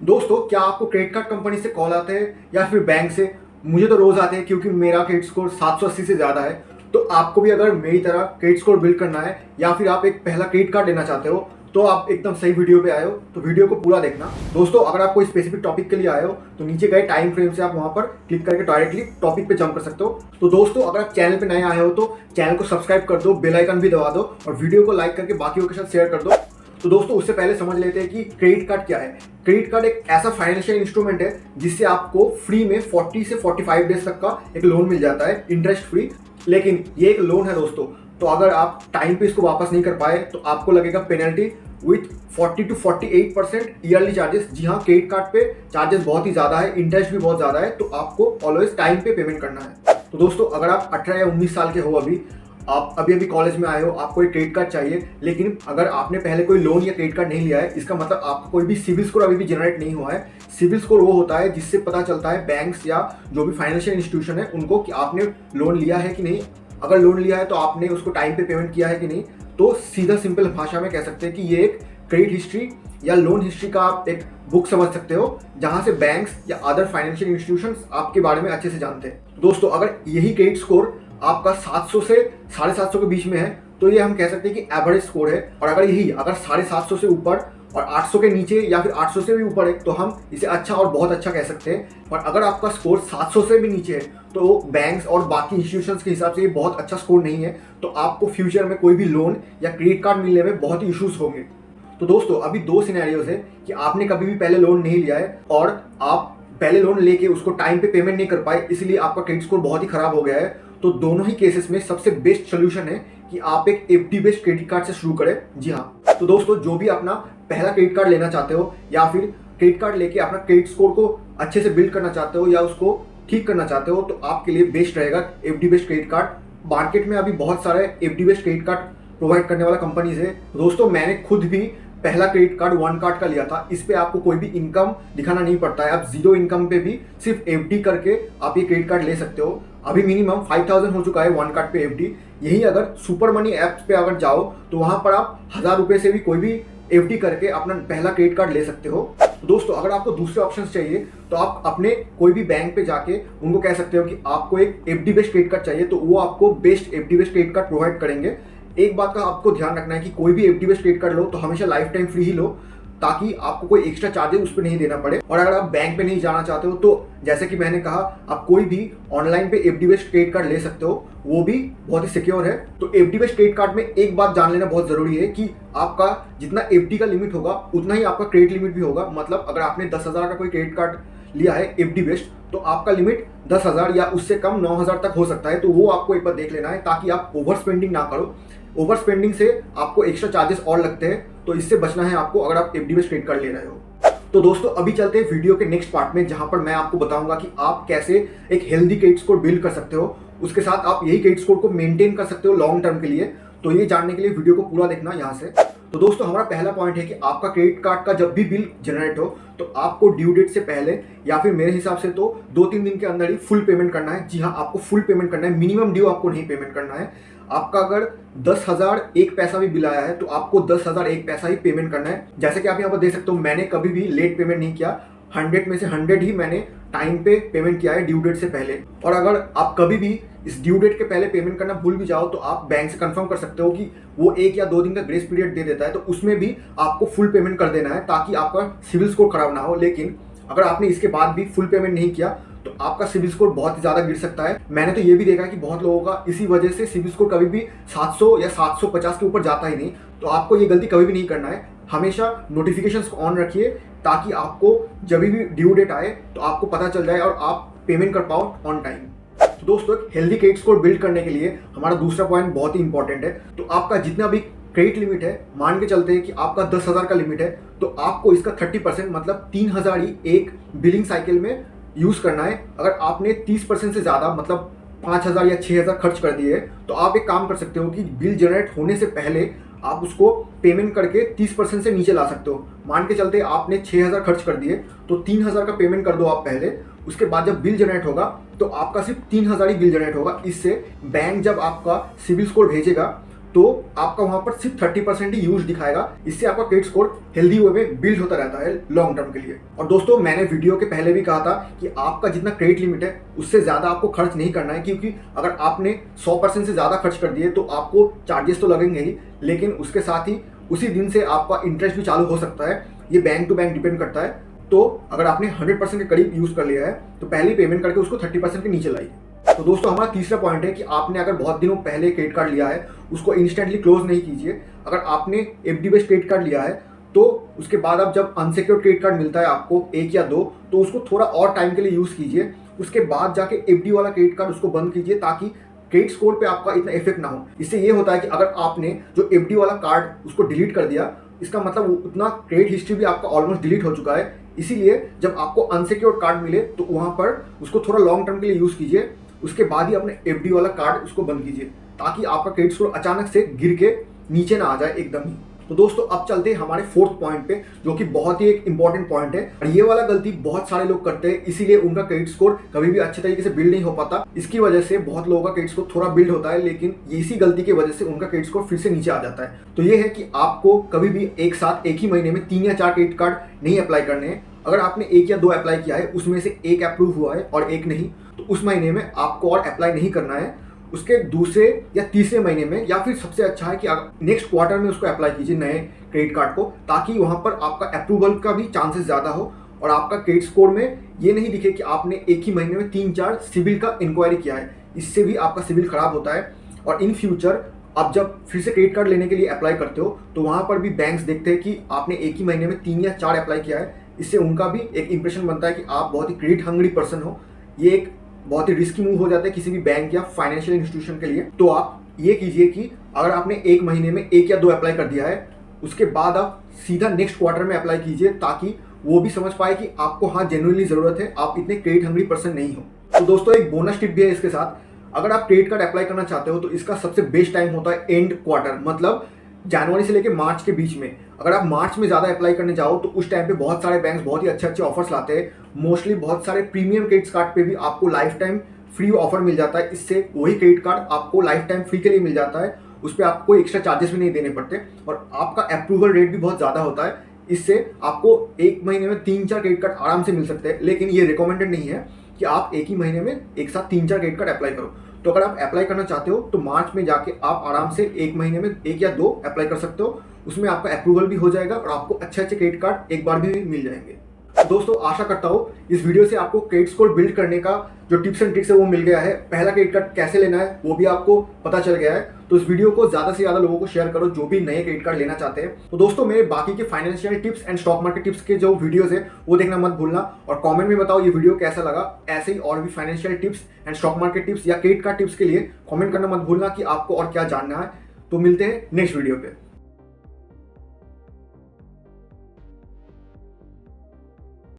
दोस्तों, क्या आपको क्रेडिट कार्ड कंपनी से कॉल आते हैं या फिर बैंक से? मुझे तो रोज आते हैं क्योंकि मेरा क्रेडिट स्कोर 780 से ज़्यादा है। तो आपको भी अगर मेरी तरह क्रेडिट स्कोर बिल्ड करना है या फिर आप एक पहला क्रेडिट कार्ड लेना चाहते हो तो आप एकदम सही वीडियो पे आए हो। तो वीडियो को पूरा देखना। दोस्तों, अगर आप कोई स्पेसिफिक टॉपिक के लिए आए हो तो नीचे गए टाइम फ्रेम से आप वहां पर क्लिक करके डायरेक्टली टॉपिक पे जंप कर सकते हो। तो दोस्तों, अगर आप चैनल पे नए आए हो तो चैनल को सब्सक्राइब कर दो, बेल आइकन भी दबा दो और वीडियो को लाइक करके बाकियों के साथ शेयर कर दो। तो दोस्तों, उससे पहले समझ लेते हैं कि क्रेडिट कार्ड क्या है। क्रेडिट कार्ड एक ऐसा फाइनेंशियल इंस्ट्रूमेंट है जिससे आपको फ्री में 40 से 45 डेज तक का एक लोन मिल जाता है, इंटरेस्ट फ्री। लेकिन ये एक लोन है दोस्तों, तो अगर आप टाइम पे इसको वापस नहीं कर पाए तो आपको लगेगा penalty with 40 to 48% yearly charges. जी हाँ, क्रेडिट कार्ड पे चार्जेस बहुत ही ज़्यादा है, इंटरेस्ट भी बहुत ज़्यादा है, तो आपको ऑलवेज टाइम पे पेमेंट करना है। तो दोस्तों, अगर आप 18 या 19 साल के हो, आप अभी कॉलेज में आए हो, आपको एक क्रेडिट कार्ड चाहिए, लेकिन अगर आपने पहले कोई लोन या क्रेडिट कार्ड नहीं लिया है, इसका मतलब आपका कोई भी सिविल स्कोर अभी भी जनरेट नहीं हुआ है। सिविल स्कोर वो होता है जिससे पता चलता है बैंक्स या जो भी फाइनेंशियल इंस्टीट्यूशन है उनको कि आपने लोन लिया है कि नहीं। अगर लोन लिया है तो आपने उसको टाइम पे पेमेंट किया है कि नहीं। तो सीधा सिंपल भाषा में कह सकते हैं कि ये एक क्रेडिट हिस्ट्री या लोन हिस्ट्री का आप एक बुक समझ सकते हो, जहां से बैंक्स या अदर फाइनेंशियल इंस्टीट्यूशंस आपके बारे में अच्छे से जानते हैं। दोस्तों, अगर यही क्रेडिट स्कोर आपका 700 से 750 के बीच में है तो ये हम कह सकते हैं कि एवरेज स्कोर है। और अगर 750 से ऊपर और 800 के नीचे या फिर 800 से भी ऊपर है तो हम इसे अच्छा और बहुत अच्छा कह सकते हैं। और अगर आपका स्कोर 700 से भी नीचे है तो बैंक्स और बाकी इंस्टीट्यूशंस के हिसाब से ये बहुत अच्छा स्कोर नहीं है, तो आपको फ्यूचर में कोई भी लोन या क्रेडिट कार्ड मिलने में बहुत ही इश्यूज होंगे। तो दोस्तों, अभी दो सिनेरियोज है कि आपने कभी भी पहले लोन नहीं लिया है और आप पहले लोन लेके उसको टाइम पे पेमेंट नहीं कर पाए, इसलिए आपका क्रेडिट स्कोर बहुत ही खराब हो गया है। तो दोनों ही केसेस में सबसे बेस्ट सोल्यूशन है कि आप एक एफडी बेस्ड क्रेडिट कार्ड से शुरू करें। जी हाँ, तो दोस्तों, जो भी अपना पहला क्रेडिट कार्ड लेना चाहते हो या फिर क्रेडिट कार्ड लेके अपना क्रेडिट स्कोर को अच्छे से बिल्ड करना चाहते हो या उसको ठीक करना चाहते हो, तो आपके लिए बेस्ट रहेगा FD based credit card. Market में अभी बहुत सारे FD based credit card provide करने वाला कंपनीज है। दोस्तों, मैंने खुद भी पहला क्रेडिट कार्ड वन कार्ड का लिया था। इस पे आपको कोई भी इनकम दिखाना नहीं पड़ता है, आप जीरो इनकम पे भी सिर्फ एफडी करके आप ये क्रेडिट कार्ड ले सकते हो। अभी मिनिमम 5000 हो चुका है वन कार्ड पे एफडी। यही अगर सुपर मनी ऐप्स पे अगर जाओ तो वहां पर आप 1000 रुपए से भी कोई भी एफडी करके अपना पहला क्रेडिट कार्ड ले सकते हो। तो दोस्तों, अगर आपको दूसरे ऑप्शंस चाहिए तो आप अपने कोई भी बैंक पे जाके उनको कह सकते हो कि आपको एक एफडी बेस्ड क्रेडिट कार्ड चाहिए, तो वो आपको best FD based credit card provide करेंगे। एक बात का आपको ध्यान रखना है कि कोई भी एफडी बेस्ड क्रेडिट कार्ड लो तो हमेशा लाइफ टाइम फ्री ही लो, ताकि आपको कोई एक्स्ट्रा चार्जेस उस पर नहीं देना पड़े। और अगर आप बैंक पे नहीं जाना चाहते हो तो जैसे कि मैंने कहा, आप कोई भी ऑनलाइन पे एफडी बेस्ड क्रेडिट कार्ड ले सकते हो, वो भी बहुत ही सिक्योर है। तो एफडी बेस्ड क्रेडिट कार्ड में एक बात जान लेना बहुत जरूरी है कि आपका जितना एफडी का लिमिट होगा उतना ही आपका क्रेडिट लिमिट भी होगा। मतलब अगर आपने 10,000 का कोई क्रेडिट कार्ड लिया है एफडी बेस्ड, तो आपका लिमिट 10,000 या उससे कम 9,000 तक हो सकता है। तो वो आपको एक बार देख लेना है ताकि आप ओवर स्पेंडिंग ना करो। ओवर स्पेंडिंग से आपको एक्स्ट्रा चार्जेस और लगते हैं, तो इससे बचना है आपको अगर आप एफडी बेस्ड क्रेडिट कार्ड ले रहे हो। तो दोस्तों, अभी चलते हैं वीडियो के नेक्स्ट पार्ट में, जहां पर मैं आपको बताऊंगा कि आप कैसे एक हेल्दी क्रेडिट स्कोर बिल्ड कर सकते हो। उसके साथ आप यही क्रेडिट स्कोर को मेंटेन कर सकते हो लॉन्ग टर्म के लिए। तो ये जानने के लिए वीडियो को पूरा देखना यहाँ से। तो दोस्तों, हमारा पहला पॉइंट है कि आपका क्रेडिट कार्ड का जब भी बिल जनरेट हो तो आपको ड्यू डेट से पहले या फिर मेरे हिसाब से तो 2-3 दिन के अंदर ही फुल पेमेंट करना है। जी हाँ, आपको फुल पेमेंट करना है, मिनिमम ड्यू आपको नहीं पेमेंट करना है। आपका अगर 10,001 पैसा भी बिल आया है तो आपको 10,001 पैसा ही पेमेंट करना है। जैसे कि आप यहाँ पर देख सकते हो, मैंने कभी भी लेट पेमेंट नहीं किया। 100 में से 100 ही मैंने टाइम पे पेमेंट किया है ड्यू डेट से पहले। और अगर आप कभी भी इस ड्यू डेट के पहले पेमेंट करना भूल भी जाओ तो आप बैंक से कंफर्म कर सकते हो कि वो 1 या 2 दिन का ग्रेस पीरियड दे देता है, तो उसमें भी आपको फुल पेमेंट कर देना है ताकि आपका सिविल स्कोर खराब ना हो। लेकिन अगर आपने इसके बाद भी फुल पेमेंट नहीं किया तो आपका सिविल स्कोर बहुत ज़्यादा गिर सकता है। मैंने तो ये भी देखा कि बहुत लोगों का इसी वजह से सिविल स्कोर कभी भी 700 या 750 के ऊपर जाता ही नहीं। तो आपको ये गलती कभी भी नहीं करना है। हमेशा नोटिफिकेशंस को ऑन रखिए ताकि आपको जब भी ड्यू डेट आए तो आपको पता चल जाए और आप पेमेंट कर पाओ ऑन टाइम। तो दोस्तों, एक हेल्दी क्रेडिट स्कोर बिल्ड करने के लिए हमारा दूसरा पॉइंट बहुत ही इंपॉर्टेंट है। तो आपका जितना भी क्रेडिट लिमिट है, मान के चलते हैं कि आपका 10,000 का लिमिट है, तो आपको इसका 30% मतलब 3,000 ही एक बिलिंग साइकिल में यूज करना है। अगर आपने 30% से ज़्यादा मतलब 5,000 या 6,000 खर्च कर दिए तो आप एक काम कर सकते हो कि बिल जनरेट होने से पहले आप उसको पेमेंट करके 30% से नीचे ला सकते हो। मान के चलते आपने 6,000 खर्च कर दिए तो 3,000 का पेमेंट कर दो आप पहले। उसके बाद जब बिल जनरेट होगा तो आपका सिर्फ 3,000 ही बिल जनरेट होगा। इससे बैंक जब आपका सिविल स्कोर भेजेगा तो आपका वहां पर सिर्फ 30% ही यूज दिखाएगा। इससे आपका क्रेडिट स्कोर हेल्दी वे में बिल्ड होता रहता है लॉन्ग टर्म के लिए। और दोस्तों, मैंने वीडियो के पहले भी कहा था कि आपका जितना क्रेडिट लिमिट है उससे ज्यादा आपको खर्च नहीं करना है, क्योंकि अगर आपने 100% से ज्यादा खर्च कर दिए तो आपको चार्जेस तो लगेंगे ही, लेकिन उसके साथ ही उसी दिन से आपका इंटरेस्ट भी चालू हो सकता है। ये बैंक टू बैंक डिपेंड करता है। तो अगर आपने 100% के करीब यूज कर लिया है तो पहले ही पेमेंट करके उसको 30% के नीचे लाइए। तो दोस्तों, हमारा तीसरा पॉइंट है कि आपने अगर बहुत दिनों पहले क्रेडिट कार्ड लिया है उसको इंस्टेंटली क्लोज नहीं कीजिए। अगर आपने एफडी बेस्ड क्रेडिट कार्ड लिया है तो उसके बाद अब जब अनसिक्योर्ड क्रेडिट कार्ड मिलता है आपको 1 या 2, तो उसको थोड़ा और टाइम के लिए यूज कीजिए। उसके बाद जाके एफडी वाला क्रेडिट कार्ड उसको बंद कीजिए, ताकि क्रेडिट स्कोर पे आपका इतना इफेक्ट ना हो। इससे ये होता है कि अगर आपने जो एफडी वाला कार्ड उसको डिलीट कर दिया, इसका मतलब उतना क्रेडिट हिस्ट्री भी आपका ऑलमोस्ट डिलीट हो चुका है। इसीलिए जब आपको अनसिक्योर्ड कार्ड मिले तो वहां पर उसको थोड़ा लॉन्ग टर्म के लिए यूज कीजिए। उसके बाद ही अपने एफडी वाला कार्ड उसको बंद कीजिए, ताकि आपका क्रेडिट स्कोर अचानक से गिर के नीचे ना आ जाए एकदम ही। तो दोस्तों, अब चलते हैं हमारे फोर्थ पॉइंट पे, जो कि बहुत ही एक इंपॉर्टेंट पॉइंट है। और ये वाला गलती बहुत सारे लोग करते हैं, इसीलिए उनका क्रेडिट स्कोर कभी भी अच्छे तरीके से बिल्ड नहीं हो पाता। इसकी वजह से बहुत लोगों का क्रेडिट स्कोर थोड़ा बिल्ड होता है, लेकिन इसी गलती की वजह से उनका क्रेडिट स्कोर फिर से नीचे आ जाता है। तो ये है कि आपको कभी भी एक साथ एक ही महीने में 3 या 4 क्रेडिट कार्ड नहीं अप्लाई करने हैं। अगर आपने 1 या 2 अप्लाई किया है, उसमें से एक अप्रूव हुआ है और एक नहीं, तो उस महीने में आपको और अप्लाई नहीं करना है। उसके दूसरे या तीसरे महीने में, या फिर सबसे अच्छा है कि नेक्स्ट क्वार्टर में उसको अप्लाई कीजिए नए क्रेडिट कार्ड को, ताकि वहां पर आपका अप्रूवल का भी चांसेस ज्यादा हो और आपका क्रेडिट स्कोर में ये नहीं दिखे कि आपने एक ही महीने में 3-4 सिविल का इंक्वायरी किया है। इससे भी आपका सिविल खराब होता है। और इन फ्यूचर आप जब फिर से क्रेडिट कार्ड लेने के लिए अप्लाई करते हो तो वहां पर भी बैंक्स देखते हैं कि आपने एक ही महीने में 3 या 4 अप्लाई किया है। इससे उनका भी एक इंप्रेशन बनता है कि आप बहुत ही क्रेडिट हंग्री पर्सन हो। ये एक बहुत ही रिस्की मूव हो जाता है किसी भी बैंक या फाइनेंशियल इंस्टीट्यूशन के लिए। तो आप ये कीजिए कि अगर आपने एक महीने में 1 या 2 अप्लाई कर दिया है, उसके बाद आप सीधा नेक्स्ट क्वार्टर में अप्लाई कीजिए, ताकि वो भी समझ पाए कि आपको हाँ जेन्युइनली जरूरत है, आप इतने क्रेडिट हंग्री पर्सन नहीं हो। तो दोस्तों, एक बोनस टिप भी है इसके साथ। अगर आप क्रेडिट कार्ड अप्लाई करना चाहते हो तो इसका सबसे बेस्ट टाइम होता है एंड क्वार्टर, मतलब जनवरी से लेकर मार्च के बीच में। अगर आप मार्च में ज़्यादा अप्लाई करने जाओ तो उस टाइम पे बहुत सारे बैंक्स बहुत ही अच्छे अच्छे ऑफर्स लाते हैं। मोस्टली बहुत सारे प्रीमियम क्रेडिट कार्ड पे भी आपको लाइफ टाइम फ्री ऑफर मिल जाता है। इससे वही क्रेडिट कार्ड आपको लाइफ टाइम फ्री के लिए मिल जाता है, उस पर आपको कोई एक्स्ट्रा चार्जेस भी नहीं देने पड़ते और आपका अप्रूवल रेट भी बहुत ज़्यादा होता है। इससे आपको एक महीने में 3-4 क्रेडिट कार्ड आराम से मिल सकते हैं। लेकिन ये रिकमेंडेड नहीं है कि आप एक ही महीने में एक साथ 3-4 क्रेडिट कार्ड अप्लाई करो। तो अगर आप अप्लाई करना चाहते हो तो मार्च में जाके आप आराम से एक महीने में 1 या 2 अप्लाई कर सकते हो। उसमें आपका अप्रूवल भी हो जाएगा और आपको अच्छे अच्छे क्रेडिट कार्ड एक बार भी मिल जाएंगे। दोस्तों, आशा करता हूँ इस वीडियो से आपको क्रेडिट स्कोर बिल्ड करने का जो टिप्स एंड ट्रिक्स है वो मिल गया है। पहला क्रेडिट कार्ड कैसे लेना है वो भी आपको पता चल गया है। तो इस वीडियो को ज्यादा से ज्यादा लोगों को शेयर करो जो भी नए क्रेडिट कार्ड लेना चाहते हैं। तो दोस्तों, मेरे बाकी के financial tips and stock market tips के जो वीडियोस है वो देखना मत भूलना और कमेंट में बताओ ये वीडियो कैसा लगा। ऐसे ही और भी financial tips and stock market tips या क्रेडिट कार्ड टिप्स के लिए कमेंट करना मत भूलना कि आपको और क्या जानना है। तो मिलते हैं नेक्स्ट वीडियो पे।